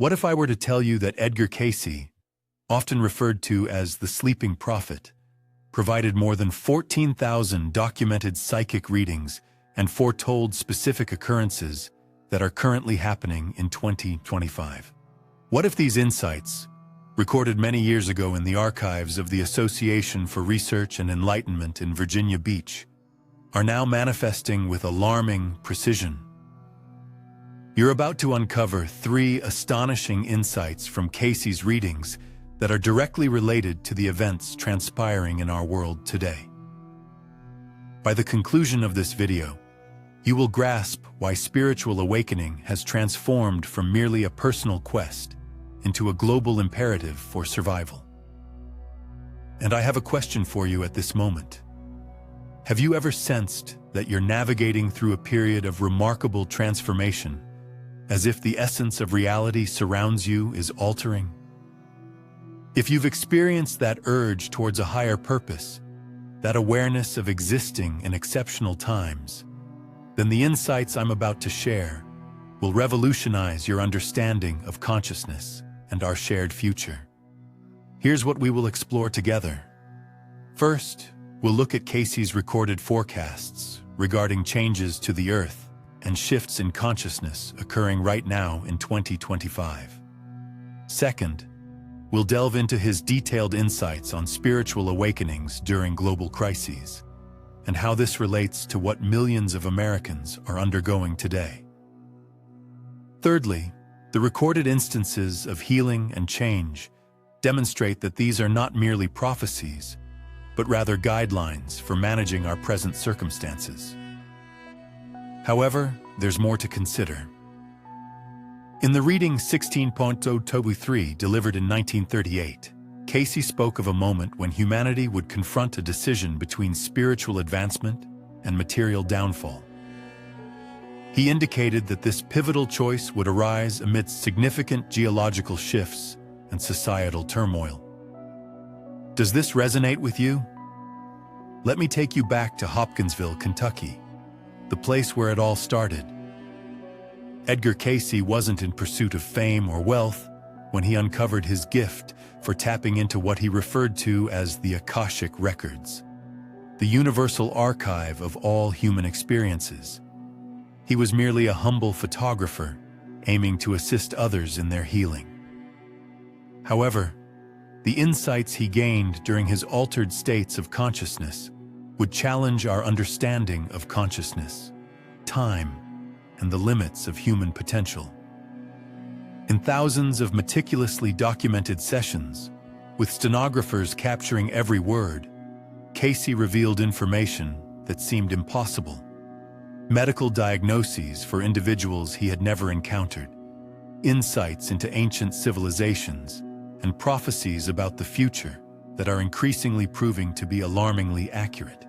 What if I were to tell you that Edgar Cayce, often referred to as the sleeping prophet, provided more than 14,000 documented psychic readings and foretold specific occurrences that are currently happening in 2025? What if these insights, recorded many years ago in the archives of the Association for Research and Enlightenment in Virginia Beach, are now manifesting with alarming precision? You're about to uncover 3 astonishing insights from Cayce's readings that are directly related to the events transpiring in our world today. By the conclusion of this video, you will grasp why spiritual awakening has transformed from merely a personal quest into a global imperative for survival. And I have a question for you at this moment. Have you ever sensed that you're navigating through a period of remarkable transformation, as if the essence of reality surrounds you is altering? If you've experienced that urge towards a higher purpose, that awareness of existing in exceptional times, then the insights I'm about to share will revolutionize your understanding of consciousness and our shared future. Here's what we will explore together. First, we'll look at Cayce's recorded forecasts regarding changes to the Earth and shifts in consciousness occurring right now in 2025. Second, we'll delve into his detailed insights on spiritual awakenings during global crises and how this relates to what millions of Americans are undergoing today. Thirdly, the recorded instances of healing and change demonstrate that these are not merely prophecies, but rather guidelines for managing our present circumstances. However, there's more to consider. In the reading 16.023 delivered in 1938, Cayce spoke of a moment when humanity would confront a decision between spiritual advancement and material downfall. He indicated that this pivotal choice would arise amidst significant geological shifts and societal turmoil. Does this resonate with you? Let me take you back to Hopkinsville, Kentucky, the place where it all started. Edgar Cayce wasn't in pursuit of fame or wealth when he uncovered his gift for tapping into what he referred to as the Akashic Records, the universal archive of all human experiences. He was merely a humble photographer, aiming to assist others in their healing. However, the insights he gained during his altered states of consciousness would challenge our understanding of consciousness, time, and the limits of human potential. In thousands of meticulously documented sessions, with stenographers capturing every word, Cayce revealed information that seemed impossible. Medical diagnoses for individuals he had never encountered, insights into ancient civilizations, and prophecies about the future that are increasingly proving to be alarmingly accurate.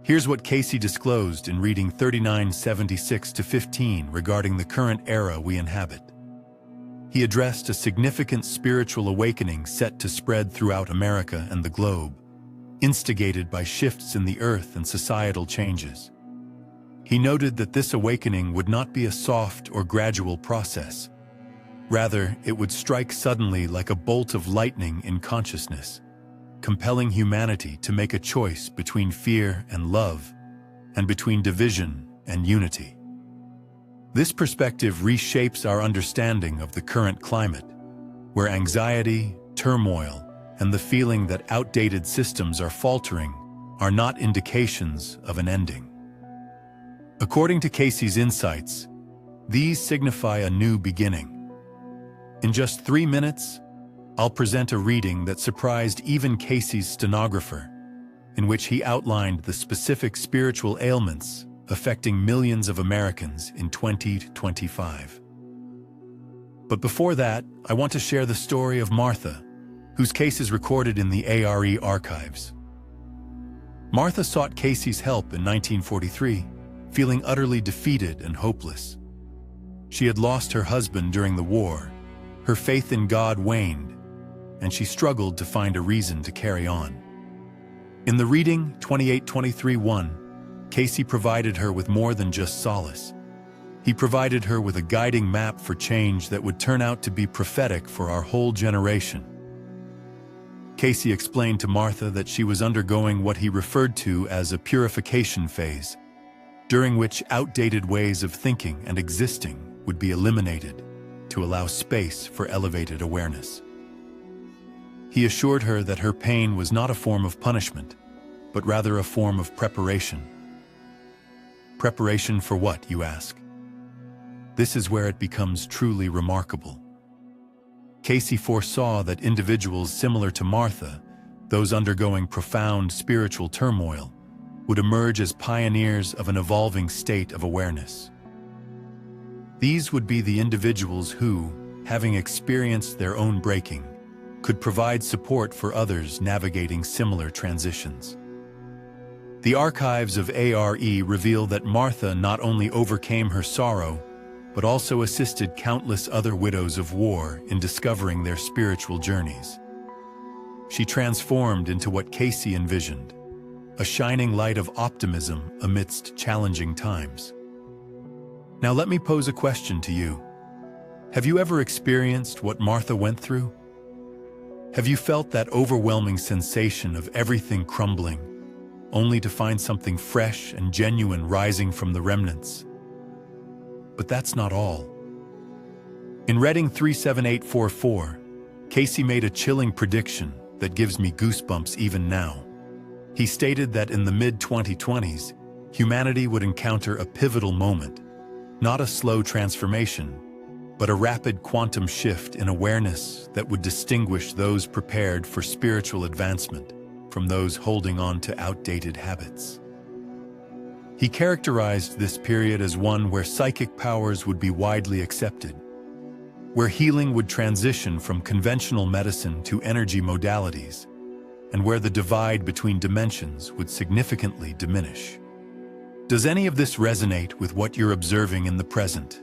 Here's what Cayce disclosed in reading 3976-15 regarding the current era we inhabit. He addressed a significant spiritual awakening set to spread throughout America and the globe, instigated by shifts in the earth and societal changes. He noted that this awakening would not be a soft or gradual process. Rather, it would strike suddenly like a bolt of lightning in consciousness, compelling humanity to make a choice between fear and love, and between division and unity. This perspective reshapes our understanding of the current climate, where anxiety, turmoil, and the feeling that outdated systems are faltering are not indications of an ending. According to Cayce's insights, these signify a new beginning. In just 3 minutes, I'll present a reading that surprised even Cayce's stenographer, in which he outlined the specific spiritual ailments affecting millions of Americans in 2025. But before that, I want to share the story of Martha, whose case is recorded in the ARE archives. Martha sought Cayce's help in 1943, feeling utterly defeated and hopeless. She had lost her husband during the war, her faith in God waned, and she struggled to find a reason to carry on. In the reading 2823-1, Cayce provided her with more than just solace. He provided her with a guiding map for change that would turn out to be prophetic for our whole generation. Cayce explained to Martha that she was undergoing what he referred to as a purification phase, during which outdated ways of thinking and existing would be eliminated to allow space for elevated awareness. He assured her that her pain was not a form of punishment, but rather a form of preparation. Preparation for what, you ask? This is where it becomes truly remarkable. Cayce foresaw that individuals similar to Martha, those undergoing profound spiritual turmoil, would emerge as pioneers of an evolving state of awareness. These would be the individuals who, having experienced their own breaking, could provide support for others navigating similar transitions. The archives of ARE reveal that Martha not only overcame her sorrow, but also assisted countless other widows of war in discovering their spiritual journeys. She transformed into what Cayce envisioned, a shining light of optimism amidst challenging times. Now let me pose a question to you. Have you ever experienced what Martha went through? Have you felt that overwhelming sensation of everything crumbling, only to find something fresh and genuine rising from the remnants? But that's not all. In Reading 37844, Cayce made a chilling prediction that gives me goosebumps even now. He stated that in the mid-2020s, humanity would encounter a pivotal moment, not a slow transformation, but a rapid quantum shift in awareness that would distinguish those prepared for spiritual advancement from those holding on to outdated habits. He characterized this period as one where psychic powers would be widely accepted, where healing would transition from conventional medicine to energy modalities, and where the divide between dimensions would significantly diminish. Does any of this resonate with what you're observing in the present?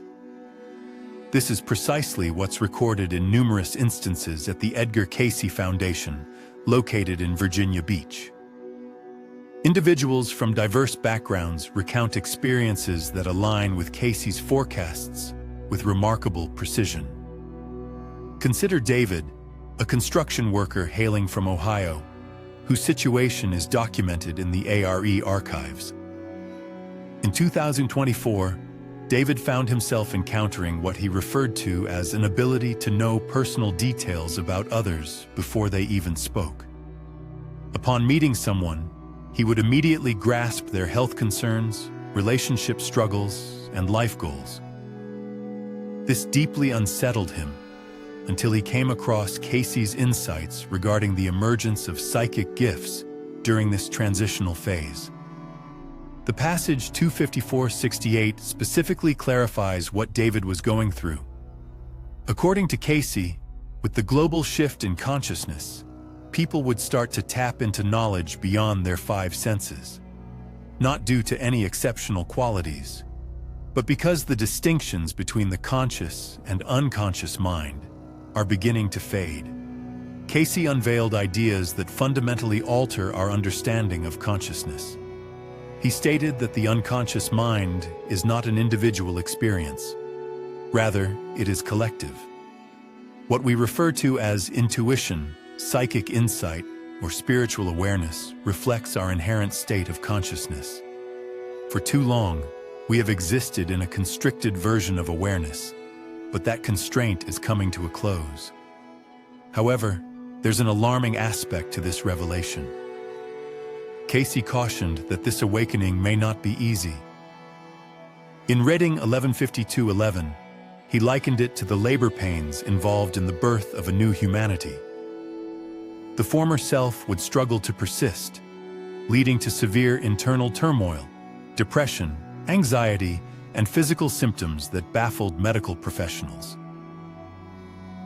This is precisely what's recorded in numerous instances at the Edgar Cayce Foundation, located in Virginia Beach. Individuals from diverse backgrounds recount experiences that align with Cayce's forecasts with remarkable precision. Consider David, a construction worker hailing from Ohio, whose situation is documented in the ARE archives. In 2024, David found himself encountering what he referred to as an ability to know personal details about others before they even spoke. Upon meeting someone, he would immediately grasp their health concerns, relationship struggles, and life goals. This deeply unsettled him until he came across Cayce's insights regarding the emergence of psychic gifts during this transitional phase. The passage 254-68 specifically clarifies what David was going through. According to Cayce, with the global shift in consciousness, people would start to tap into knowledge beyond their five senses, not due to any exceptional qualities, but because the distinctions between the conscious and unconscious mind are beginning to fade. Cayce unveiled ideas that fundamentally alter our understanding of consciousness. He stated that the unconscious mind is not an individual experience. Rather, it is collective. What we refer to as intuition, psychic insight, or spiritual awareness reflects our inherent state of consciousness. For too long, we have existed in a constricted version of awareness, but that constraint is coming to a close. However, there's an alarming aspect to this revelation. Cayce cautioned that this awakening may not be easy. In Reading 1152-11, he likened it to the labor pains involved in the birth of a new humanity. The former self would struggle to persist, leading to severe internal turmoil, depression, anxiety, and physical symptoms that baffled medical professionals.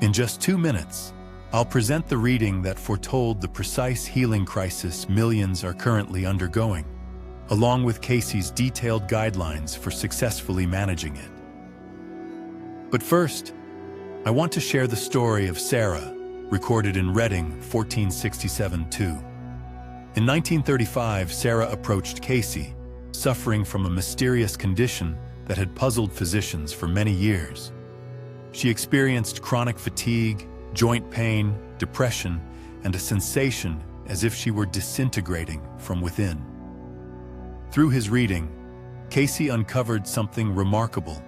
In just 2 minutes, I'll present the reading that foretold the precise healing crisis millions are currently undergoing, along with Cayce's detailed guidelines for successfully managing it. But first, I want to share the story of Sarah, recorded in Reading 1467-2. In 1935, Sarah approached Cayce, suffering from a mysterious condition that had puzzled physicians for many years. She experienced chronic fatigue, joint pain, depression, and a sensation as if she were disintegrating from within. Through his reading, Cayce uncovered something remarkable.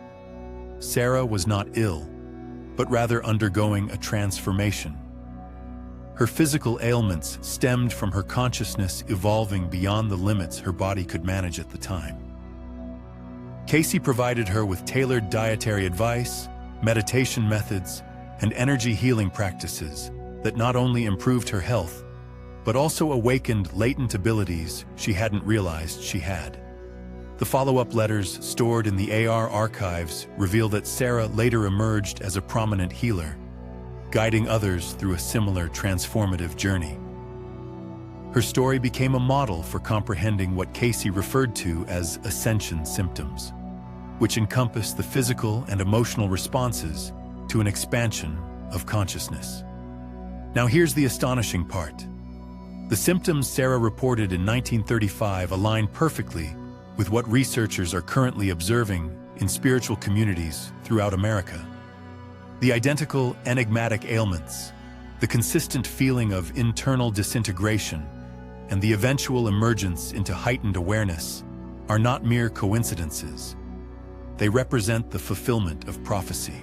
Sarah was not ill, but rather undergoing a transformation. Her physical ailments stemmed from her consciousness evolving beyond the limits her body could manage at the time. Cayce provided her with tailored dietary advice, meditation methods, and energy healing practices that not only improved her health, but also awakened latent abilities she hadn't realized she had. The follow-up letters stored in the AR archives reveal that Sarah later emerged as a prominent healer, guiding others through a similar transformative journey. Her story became a model for comprehending what Cayce referred to as ascension symptoms, which encompass the physical and emotional responses to an expansion of consciousness. Now here's the astonishing part. The symptoms Sarah reported in 1935 align perfectly with what researchers are currently observing in spiritual communities throughout America. The identical enigmatic ailments, the consistent feeling of internal disintegration, and the eventual emergence into heightened awareness are not mere coincidences. They represent the fulfillment of prophecy.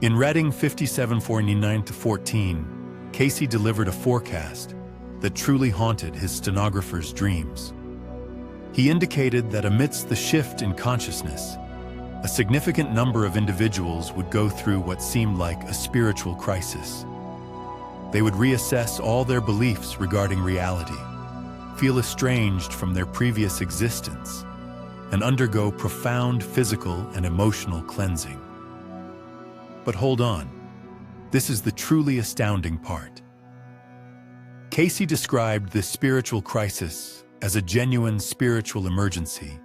In Reading 5749-14, Cayce delivered a forecast that truly haunted his stenographer's dreams. He indicated that amidst the shift in consciousness, a significant number of individuals would go through what seemed like a spiritual crisis. They would reassess all their beliefs regarding reality, feel estranged from their previous existence, and undergo profound physical and emotional cleansing. But hold on, this is the truly astounding part. Cayce described this spiritual crisis as a genuine spiritual emergency,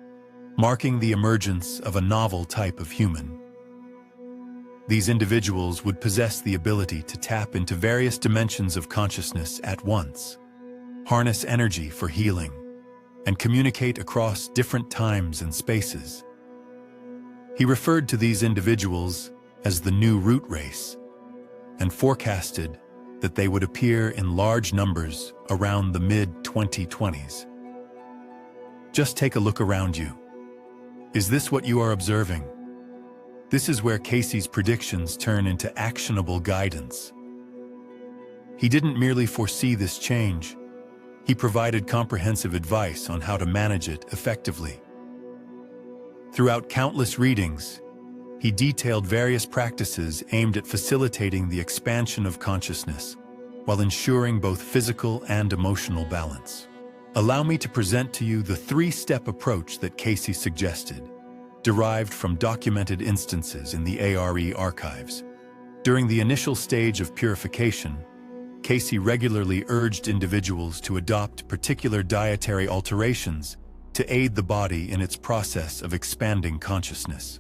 marking the emergence of a novel type of human. These individuals would possess the ability to tap into various dimensions of consciousness at once, harness energy for healing, and communicate across different times and spaces. He referred to these individuals as the new root race, and forecasted that they would appear in large numbers around the mid-2020s. Just take a look around you. Is this what you are observing? This is where Cayce's predictions turn into actionable guidance. He didn't merely foresee this change, he provided comprehensive advice on how to manage it effectively. Throughout countless readings, he detailed various practices aimed at facilitating the expansion of consciousness while ensuring both physical and emotional balance. Allow me to present to you the three-step approach that Cayce suggested, derived from documented instances in the ARE archives. During the initial stage of purification, Cayce regularly urged individuals to adopt particular dietary alterations to aid the body in its process of expanding consciousness.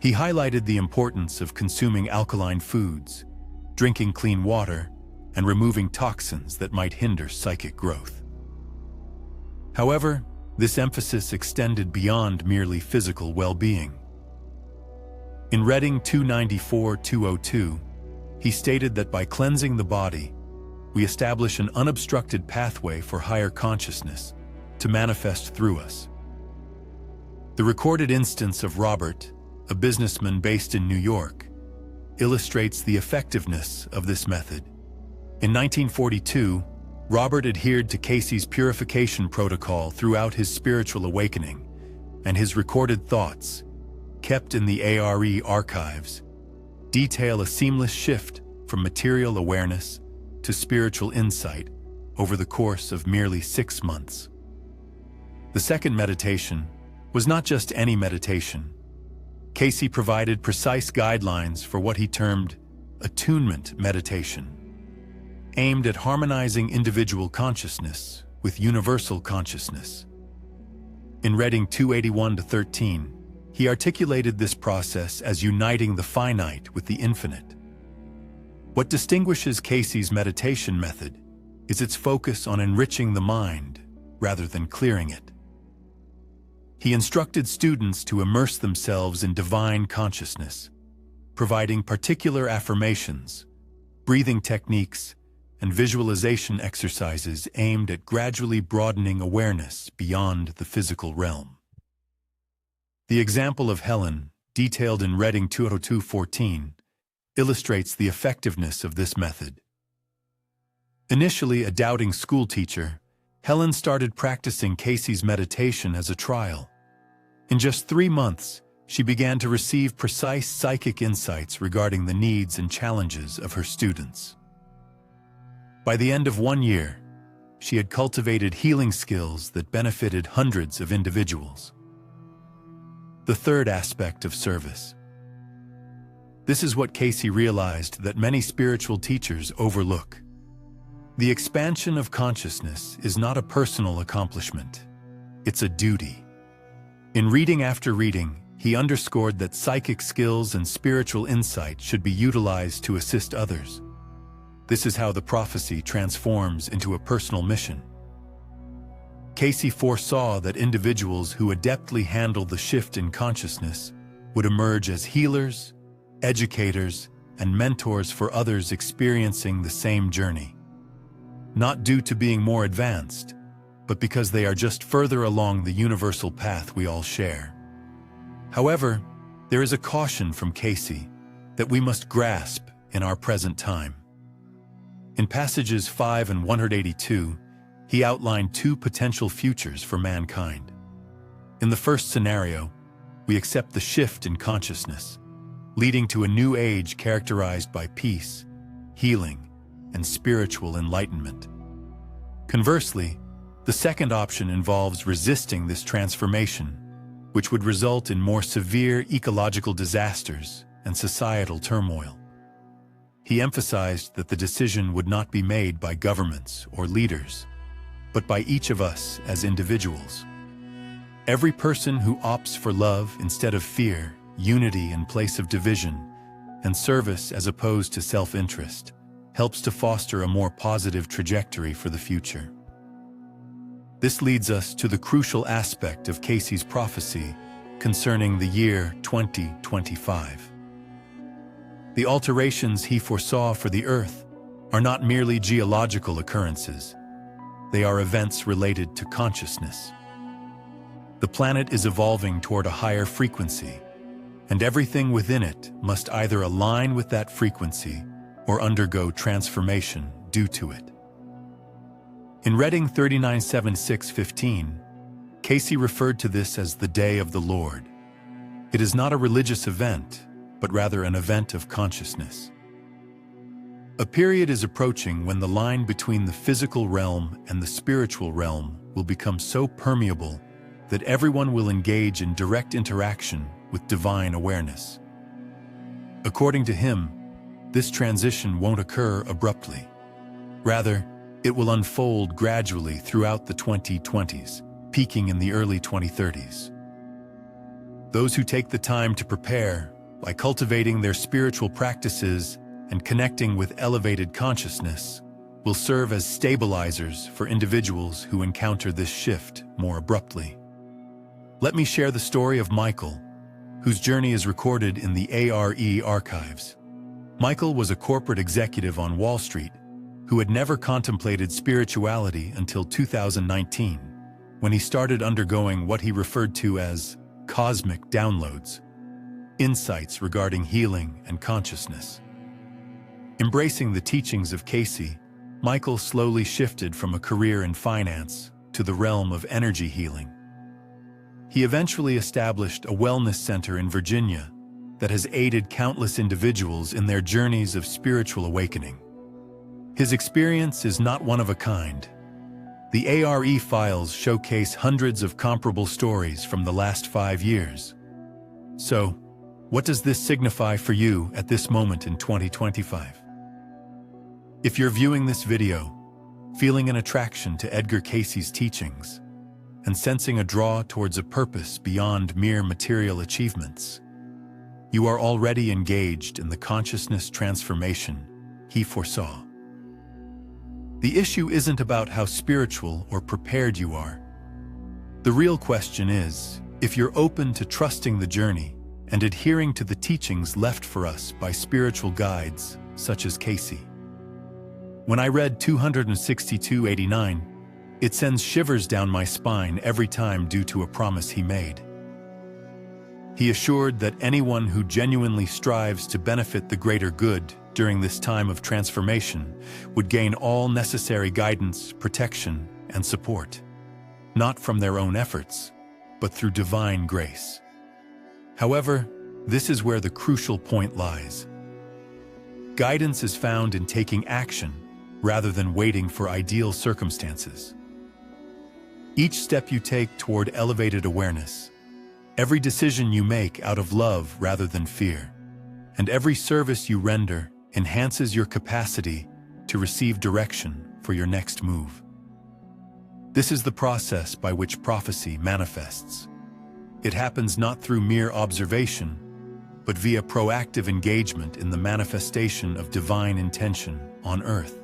He highlighted the importance of consuming alkaline foods, drinking clean water, and removing toxins that might hinder psychic growth. However, this emphasis extended beyond merely physical well-being. In Reading 294-202, he stated that by cleansing the body, we establish an unobstructed pathway for higher consciousness to manifest through us. The recorded instance of Robert, a businessman based in New York, illustrates the effectiveness of this method. In 1942, Robert adhered to Cayce's purification protocol throughout his spiritual awakening, and his recorded thoughts, kept in the ARE archives, detail a seamless shift from material awareness to spiritual insight over the course of merely 6 months. The second meditation was not just any meditation. Cayce provided precise guidelines for what he termed attunement meditation, aimed at harmonizing individual consciousness with universal consciousness. In Reading 281-13, he articulated this process as uniting the finite with the infinite. What distinguishes Cayce's meditation method is its focus on enriching the mind rather than clearing it. He instructed students to immerse themselves in divine consciousness, providing particular affirmations, breathing techniques, and visualization exercises aimed at gradually broadening awareness beyond the physical realm. The example of Helen, detailed in Reading 202:14, illustrates the effectiveness of this method. Initially a doubting schoolteacher, Helen started practicing Cayce's meditation as a trial. In just 3 months, she began to receive precise psychic insights regarding the needs and challenges of her students. By the end of 1 year, she had cultivated healing skills that benefited hundreds of individuals. The third aspect of service. This is what Cayce realized that many spiritual teachers overlook. The expansion of consciousness is not a personal accomplishment. It's a duty. In reading after reading, he underscored that psychic skills and spiritual insight should be utilized to assist others. This is how the prophecy transforms into a personal mission. Cayce foresaw that individuals who adeptly handle the shift in consciousness would emerge as healers, educators, and mentors for others experiencing the same journey. Not due to being more advanced, but because they are just further along the universal path we all share. However, there is a caution from Cayce that we must grasp in our present time. In passages 5 and 182, he outlined 2 potential futures for mankind. In the first scenario, we accept the shift in consciousness, leading to a new age characterized by peace, healing, and spiritual enlightenment. Conversely, the second option involves resisting this transformation, which would result in more severe ecological disasters and societal turmoil. He emphasized that the decision would not be made by governments or leaders, but by each of us as individuals. Every person who opts for love instead of fear, unity in place of division, and service as opposed to self-interest, helps to foster a more positive trajectory for the future. This leads us to the crucial aspect of Cayce's prophecy concerning the year 2025. The alterations he foresaw for the Earth are not merely geological occurrences. They are events related to consciousness. The planet is evolving toward a higher frequency, and everything within it must either align with that frequency or undergo transformation due to it. In Reading 39:7-6-15, Cayce referred to this as the Day of the Lord. It is not a religious event, but rather an event of consciousness. A period is approaching when the line between the physical realm and the spiritual realm will become so permeable that everyone will engage in direct interaction with divine awareness. According to him, this transition won't occur abruptly. Rather, it will unfold gradually throughout the 2020s, peaking in the early 2030s. Those who take the time to prepare by cultivating their spiritual practices and connecting with elevated consciousness will serve as stabilizers for individuals who encounter this shift more abruptly. Let me share the story of Michael, whose journey is recorded in the ARE archives. Michael was a corporate executive on Wall Street who had never contemplated spirituality until 2019, when he started undergoing what he referred to as cosmic downloads, insights regarding healing and consciousness. Embracing the teachings of Cayce, Michael slowly shifted from a career in finance to the realm of energy healing. He eventually established a wellness center in Virginia that has aided countless individuals in their journeys of spiritual awakening. His experience is not one of a kind. The ARE files showcase hundreds of comparable stories from the last 5 years. So, what does this signify for you at this moment in 2025? If you're viewing this video, feeling an attraction to Edgar Cayce's teachings, and sensing a draw towards a purpose beyond mere material achievements, you are already engaged in the consciousness transformation he foresaw. The issue isn't about how spiritual or prepared you are. The real question is, if you're open to trusting the journey and adhering to the teachings left for us by spiritual guides such as Cayce. When I read 262:89, it sends shivers down my spine every time due to a promise he made. He assured that anyone who genuinely strives to benefit the greater good during this time of transformation would gain all necessary guidance, protection, and support, not from their own efforts, but through divine grace. However, this is where the crucial point lies. Guidance is found in taking action rather than waiting for ideal circumstances. Each step you take toward elevated awareness, every decision you make out of love rather than fear, and every service you render enhances your capacity to receive direction for your next move. This is the process by which prophecy manifests. It happens not through mere observation, but via proactive engagement in the manifestation of divine intention on earth.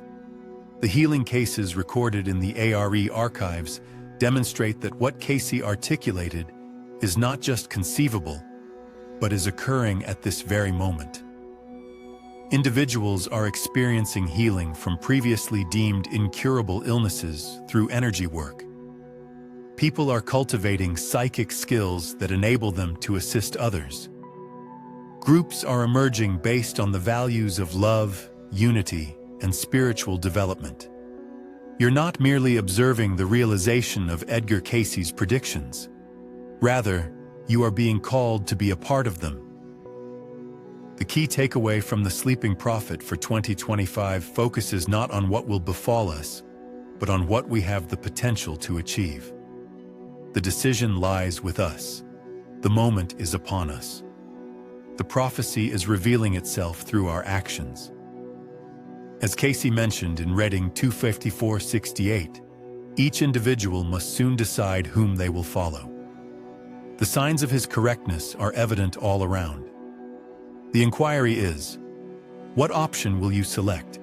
The healing cases recorded in the ARE archives demonstrate that what Cayce articulated is not just conceivable, but is occurring at this very moment. Individuals are experiencing healing from previously deemed incurable illnesses through energy work. People are cultivating psychic skills that enable them to assist others. Groups are emerging based on the values of love, unity, and spiritual development. You're not merely observing the realization of Edgar Cayce's predictions. Rather, you are being called to be a part of them. The key takeaway from the Sleeping Prophet for 2025 focuses not on what will befall us, but on what we have the potential to achieve. The decision lies with us. The moment is upon us. The prophecy is revealing itself through our actions. As Cayce mentioned in Reading 254:68, each individual must soon decide whom they will follow. The signs of his correctness are evident all around. The inquiry is, what option will you select?